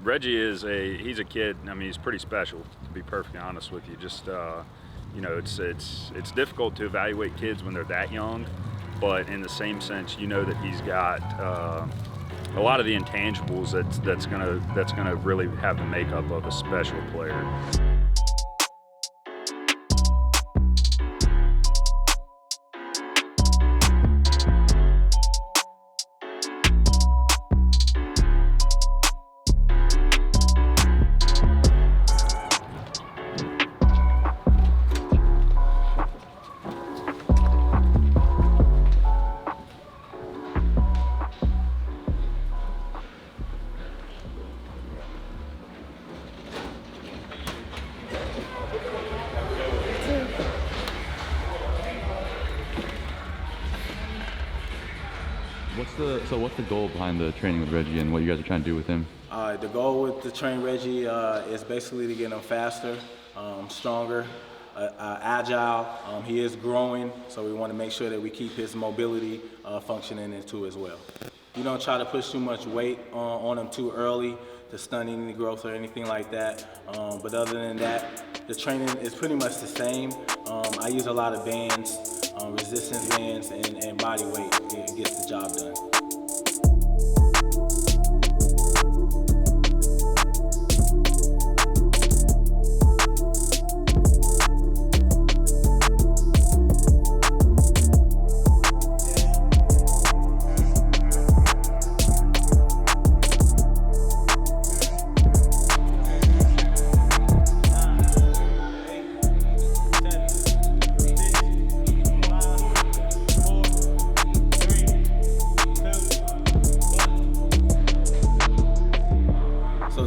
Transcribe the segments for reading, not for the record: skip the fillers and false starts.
Reggie he's a kid. I mean, he's pretty special, to be perfectly honest with you. Just you know, it's difficult to evaluate kids when they're that young, but in the same sense, you know that he's got a lot of the intangibles that's gonna really have the makeup of a special player. What's the goal behind the training with Reggie and what you guys are trying to do with him? The goal with the train Reggie is basically to get him faster, stronger, agile. He is growing, so we want to make sure that we keep his mobility functioning into as well. You don't try to push too much weight on him too early to stunt any growth or anything like that. But other than that, the training is pretty much the same. I use a lot of bands, resistance bands, and body weight. It gets the job done.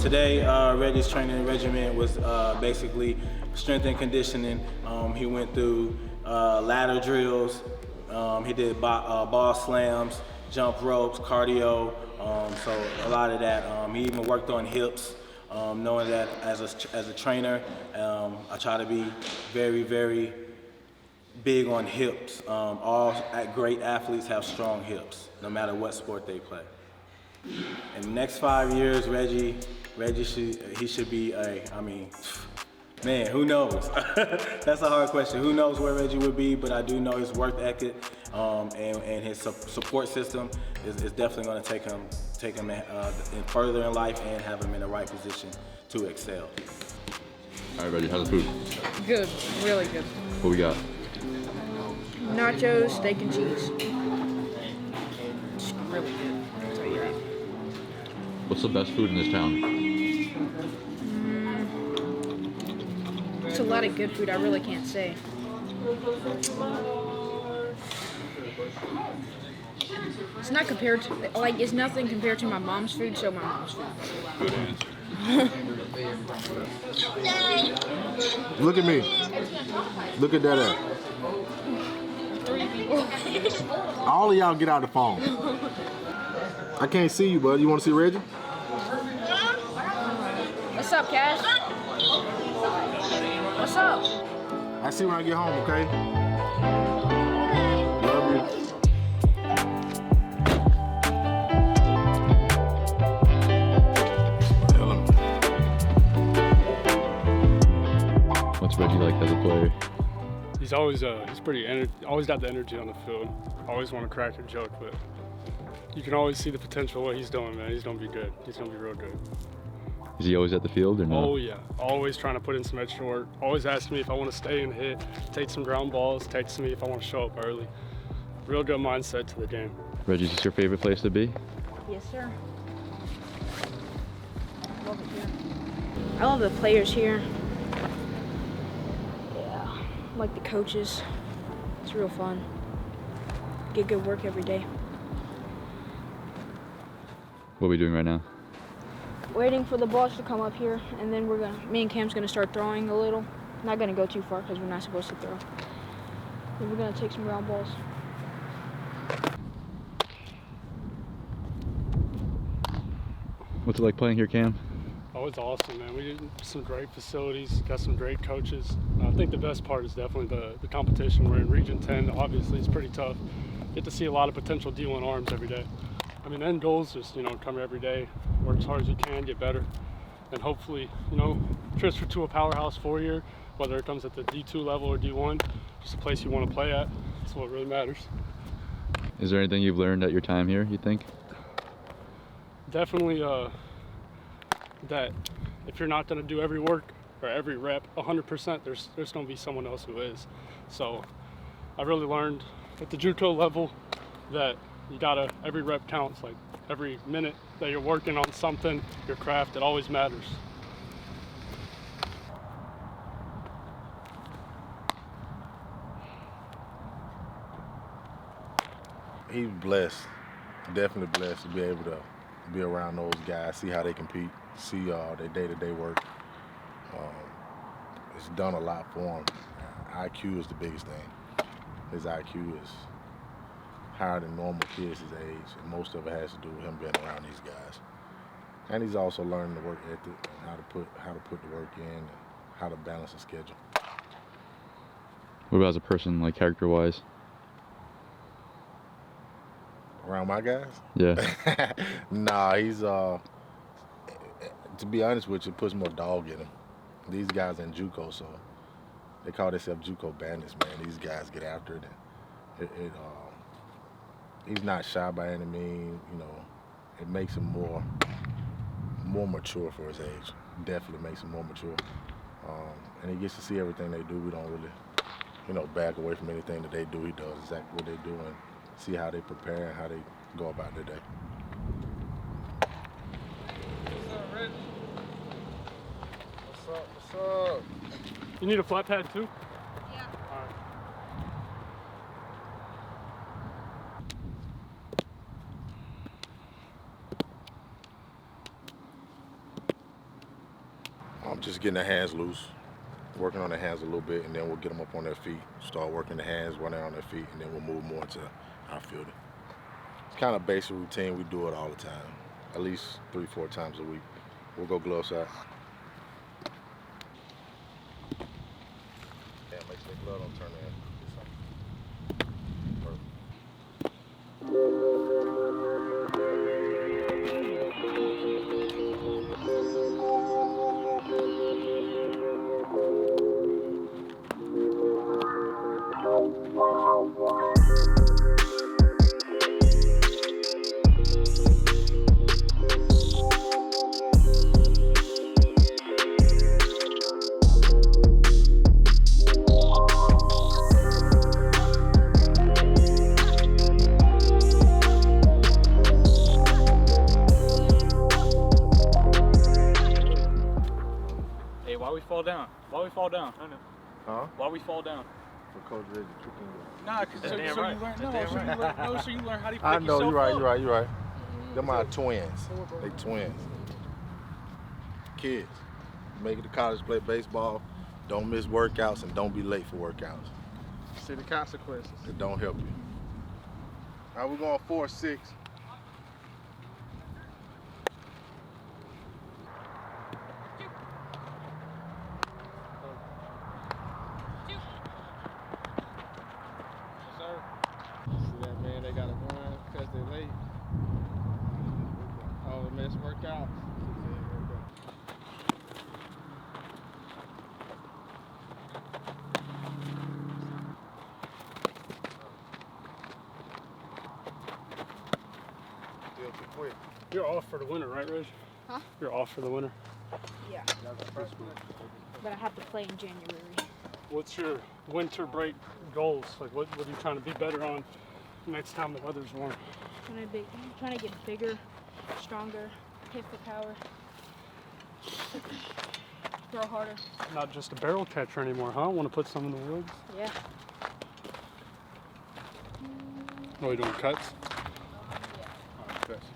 Today, Reggie's training regimen was basically strength and conditioning. He went through ladder drills. He did ball slams, jump ropes, cardio. So a lot of that. He even worked on hips, knowing that as a trainer, I try to be very, very big on hips. All great athletes have strong hips, no matter what sport they play. In the next 5 years, Reggie should be man, who knows? That's a hard question. Who knows where Reggie would be, but I do know his work ethic and his support system is definitely going to take him further in life and have him in the right position to excel. All right, Reggie, how's the food? Good, really good. What we got? Nachos, steak and cheese. It's really good, I'll tell you that. What's the best food in this town? It's a lot of good food, I really can't say. It's not compared to, it's nothing compared to my mom's food, so my mom's food. Good answer. Look at me. Look at that ass. All of y'all get out the phone. I can't see you, bud. You want to see Reggie? What's up, Cash? What's up? I see when I get home, okay? Love you. What's Reggie like as a player? He's always always got the energy on the field. Always want to crack a joke, but you can always see the potential of what he's doing, man. He's gonna be good. He's gonna be real good. Is he always at the field or no? Oh yeah, always trying to put in some extra work. Always asking me if I want to stay and hit, take some ground balls, texting me if I want to show up early. Real good mindset to the game. Reggie, is this your favorite place to be? Yes, sir. I love it here. I love the players here. Yeah, I like the coaches. It's real fun. Get good work every day. What are we doing right now? Waiting for the balls to come up here, and then me and Cam's gonna start throwing a little. Not gonna go too far because we're not supposed to throw. Then we're gonna take some ground balls. What's it like playing here, Cam? Oh, it's awesome, man. We got some great facilities, got some great coaches. I think the best part is definitely the competition. We're in Region 10. Obviously, it's pretty tough. Get to see a lot of potential D1 arms every day. I mean, the end goal is just, come every day, work as hard as you can, get better, and hopefully, transfer to a powerhouse 4-year, whether it comes at the D2 level or D1, just a place you want to play at. That's what really matters. Is there anything you've learned at your time here, you think? Definitely that if you're not going to do every work or every rep 100%, there's going to be someone else who is. So I really learned at the JUCO level that you gotta, every rep counts. Like every minute that you're working on something, your craft, it always matters. He's blessed, definitely blessed to be able to be around those guys, see how they compete, see their day-to-day work. It's done a lot for him. IQ is the biggest thing. His IQ is higher than normal kids his age, and most of it has to do with him being around these guys. And he's also learning the work ethic and how to put the work in and how to balance a schedule. What about as a person, like character-wise? Around my guys? Yeah. Nah, he's to be honest with you, it puts more dog in him. These guys in JUCO, so they call themselves JUCO bandits, man. These guys get after it, and he's not shy by any means. It makes him more mature for his age. Definitely makes him more mature, and he gets to see everything they do. We don't really, back away from anything that they do. He does exactly what they do and see how they prepare and how they go about their day. What's up, Reggie? What's up? You need a flat pad too? Yeah. All right. I'm just getting their hands loose, working on their hands a little bit, and then we'll get them up on their feet, start working the hands, running on their feet, and then we'll move more into outfielding. It's kind of basic routine. We do it all the time, at least 3-4 times a week. We'll go gloves out. Yeah, make sure the glove don't turn in. Perfect. Hey, why we fall down? Why we fall down? Huh? Why we fall down? For Coach Reggie tricking you. Nah, cause so you learn. So you learn how to pick I know, yourself you're up. right. Them are twins. They twins. Kids, make it to college, play baseball, don't miss workouts, and don't be late for workouts. See the consequences. It don't help you. All right, we're going 4-6. See that, man? They gotta run because they're late. Oh, missed workouts. Still too quick. You're off for the winter, right, Reggie? Huh? You're off for the winter. Yeah. But I have to play in January. What's your winter break goals? Like, what are you trying to be better on next time the weather's warm? Trying to get bigger, stronger, hit for power, throw harder. Not just a barrel catcher anymore, huh? Want to put some in the woods? Yeah. Are we doing cuts? Cuts.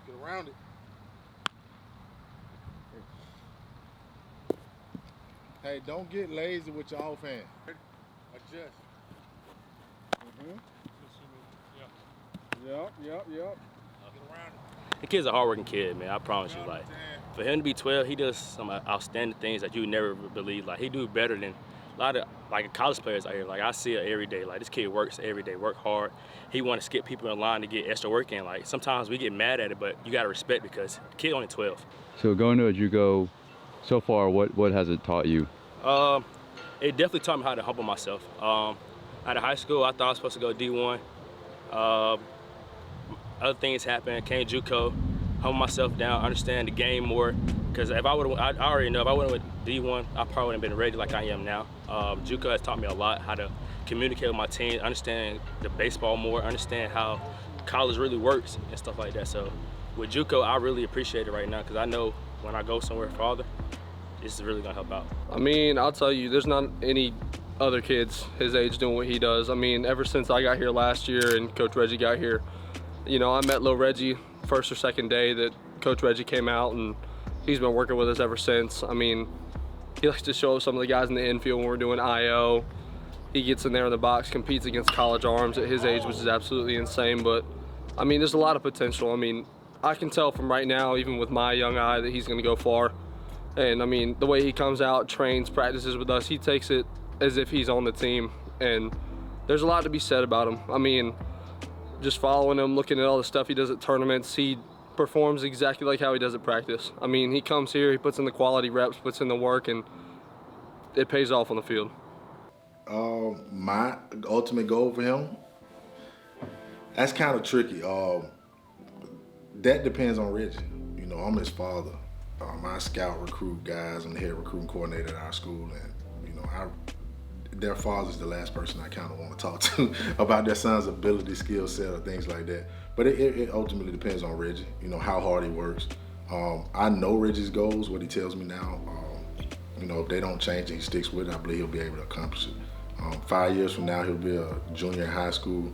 Get around it. Hey, don't get lazy with your offhand. Adjust. Yep. Get around it. the kid's a hardworking kid, man. I promise you. Like, for him to be 12, he does some outstanding things that you would never believe. Like, he do better than a lot of like college players out here. Like, I see it every day. Like, this kid works every day, work hard. He want to skip people in line to get extra work in. Like, sometimes we get mad at it, but you got to respect because the kid only 12. So going to a JUCO so far, what has it taught you? It definitely taught me how to humble myself. Out of high school, I thought I was supposed to go D1. Other things happened, came JUCO, humble myself down, understand the game more. Because if I would, I already know if I would have went D1, I probably wouldn't have been ready like I am now. JUCO has taught me a lot, how to communicate with my team, understand the baseball more, understand how college really works and stuff like that. So with JUCO, I really appreciate it right now because I know when I go somewhere farther, this is really gonna help out. I mean, I'll tell you, there's not any other kids his age doing what he does. I mean, ever since I got here last year and Coach Reggie got here, you know, I met Lil Reggie first or second day that Coach Reggie came out, and he's been working with us ever since. I mean, he likes to show some of the guys in the infield when we're doing IO. He gets in there in the box, competes against college arms at his age, which is absolutely insane. But, I mean, there's a lot of potential. I mean, I can tell from right now, even with my young eye, that he's going to go far. And, I mean, the way he comes out, trains, practices with us, he takes it as if he's on the team. And there's a lot to be said about him. I mean, just following him, looking at all the stuff he does at tournaments, he performs exactly like how he does at practice. I mean, he comes here, he puts in the quality reps, puts in the work, and it pays off on the field. My ultimate goal for him, that's kind of tricky. That depends on Reggie. You know, I'm his father. I scout recruit guys. I'm the head recruiting coordinator at our school, and you know, their father's the last person I kind of want to talk to about their son's ability, skill set, or things like that. But it ultimately depends on Reggie. You know, how hard he works. I know Reggie's goals, what he tells me now. You know, if they don't change and he sticks with it, I believe he'll be able to accomplish it. 5 years from now, he'll be a junior in high school.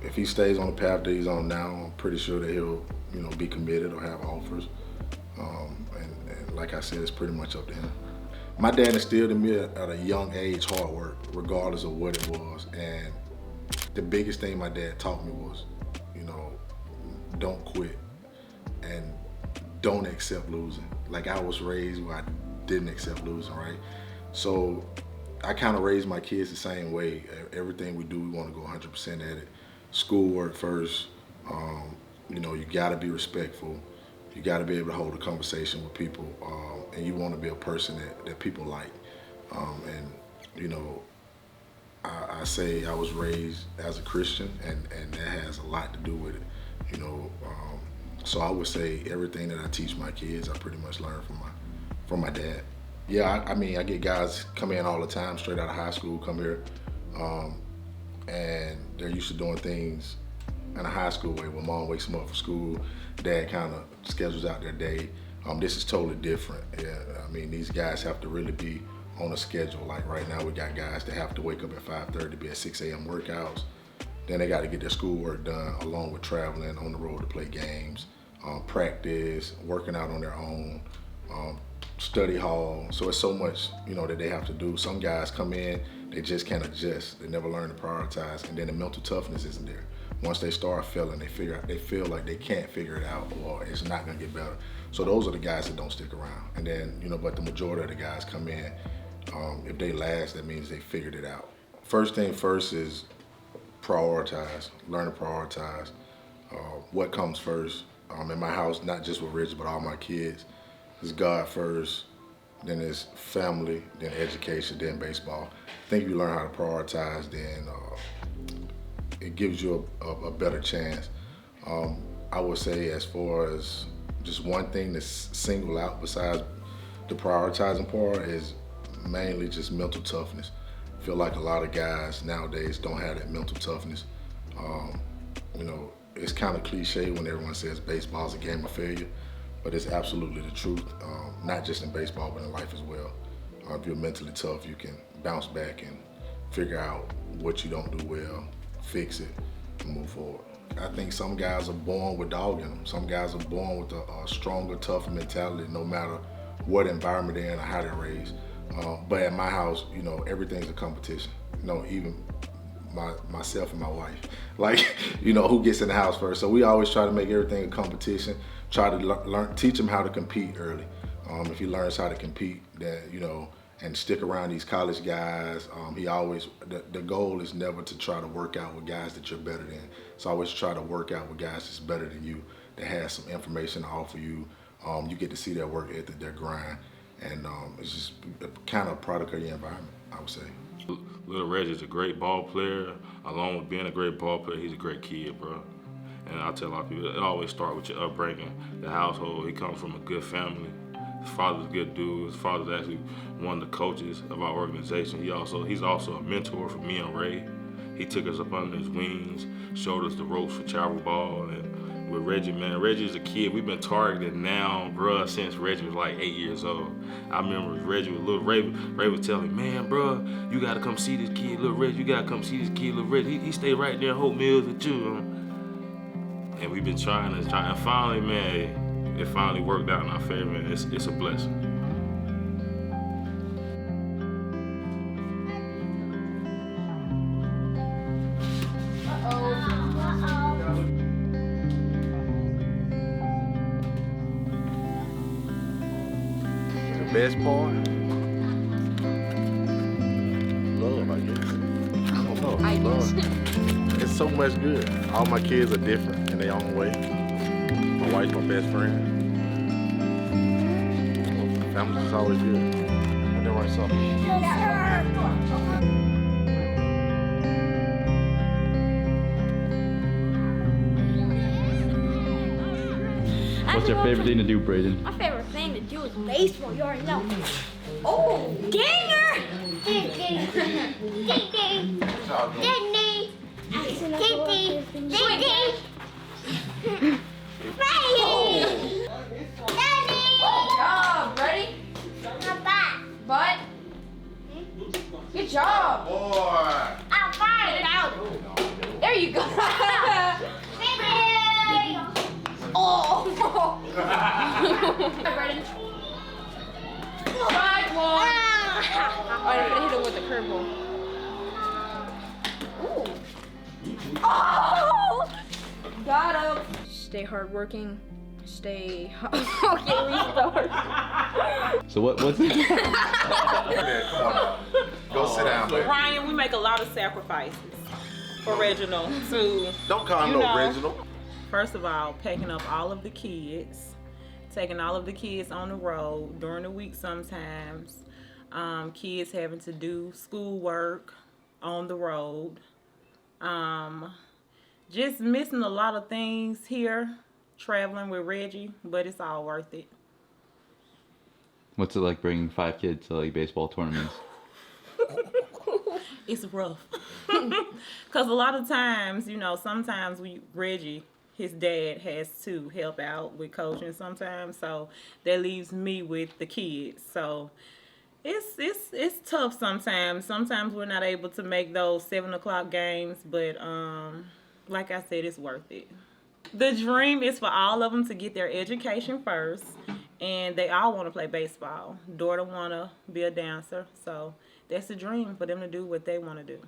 If he stays on the path that he's on now, I'm pretty sure that he'll, you know, be committed or have offers. And like I said, it's pretty much up to him. My dad instilled in me at a young age hard work, regardless of what it was. And the biggest thing my dad taught me was, you know, don't quit and don't accept losing. Like, I was raised where I didn't accept losing, right? So I kind of raised my kids the same way. Everything we do, we want to go 100% at it. Schoolwork first. You know, you got to be respectful. You got to be able to hold a conversation with people, and you want to be a person that people like. And you know, I say I was raised as a Christian, and that has a lot to do with it. You know, so I would say everything that I teach my kids, I pretty much learned from my dad. Yeah, I mean, I get guys come in all the time, straight out of high school, come here, and they're used to doing things in a high school way, where mom wakes them up for school, dad kind of schedules out their day. This is totally different. Yeah, I mean, these guys have to really be on a schedule. Like right now, we got guys that have to wake up at 5:30 to be at 6 a.m. workouts. Then they got to get their schoolwork done, along with traveling on the road to play games, practice, working out on their own, study hall. So it's so much, you know, that they have to do. Some guys come in, they just can't adjust. They never learn to prioritize, and then the mental toughness isn't there. Once they start failing, they feel like they can't figure it out, or it's not gonna get better. So those are the guys that don't stick around. And then, you know, but the majority of the guys come in, if they last, that means they figured it out. First thing first is prioritize, learn to prioritize. What comes first? In my house, not just with Reggie, but all my kids, is God first, then it's family, then education, then baseball. I think if you learn how to prioritize, then it gives you a better chance. I would say, as far as just one thing to single out besides the prioritizing part, is mainly just mental toughness. I feel like a lot of guys nowadays don't have that mental toughness. You know, it's kind of cliche when everyone says baseball is a game of failure, but it's absolutely the truth, not just in baseball, but in life as well. If you're mentally tough, you can bounce back and figure out what you don't do well, fix it, and move forward. I think some guys are born with dog in them. Some guys are born with a stronger, tougher mentality, no matter what environment they're in or how they're raised. But at my house, you know, everything's a competition. You know, even myself and my wife. Like, you know, who gets in the house first. So we always try to make everything a competition. Try to teach him how to compete early. If he learns how to compete, that, you know, and stick around these college guys, the goal is never to try to work out with guys that you're better than. It's always try to work out with guys that's better than you, that has some information to offer you. You get to see their work ethic, their grind, and it's just kind of a product of your environment, I would say. Little Reggie's a great ball player. Along with being a great ball player, he's a great kid, bro. And I tell a lot of people, it always starts with your upbringing, the household. He comes from a good family. His father's a good dude. His father's actually one of the coaches of our organization. He's also a mentor for me and Ray. He took us up under his wings, showed us the ropes for travel ball. And with Reggie, man, Reggie's a kid. We've been targeted now, bruh, since Reggie was like 8 years old. I remember Reggie was little. Ray would tell me, man, bruh, you gotta come see this kid, little Reggie. You gotta come see this kid, little Reggie. He stayed right there in Hope Mills with you. And we've been trying. And finally, man, it finally worked out in our favor, man. It's a blessing. The best part? Love, I guess. I don't know. Love. It's so much good. All my kids are different in their own way. My wife's my best friend. Family's just always good. And then right something. What's your favorite thing to do, Braden? My favorite thing to do is baseball. You already know. Oh, dinger! Ding, ding. Ding, ding. Ding, ding. Ding, ding. Ding, ding. Ready! Daddy! Good job. Ready? Not bad. Butt. Good job. Boy! I'm fine. Get it out. There you go. Oh. Ready? Strike one. I'm gonna hit him with the curveball. Ooh. Oh! Got him. Stay hardworking. Stay. Okay, restart. So what's it? Come on. Go sit down, baby. Ryan, we make a lot of sacrifices for Reginald to. Don't call him no Reginald. First of all, packing up all of the kids, taking all of the kids on the road during the week sometimes, kids having to do schoolwork on the road, just missing a lot of things here, traveling with Reggie, but it's all worth it. What's it like bringing 5 kids to like baseball tournaments? It's rough. Because a lot of times, you know, sometimes Reggie, his dad has to help out with coaching sometimes, so that leaves me with the kids. So it's tough sometimes. Sometimes we're not able to make those 7 o'clock games, but like I said, it's worth it. The dream is for all of them to get their education first, and they all want to play baseball. Daughter want to be a dancer, so that's the dream for them to do what they want to do.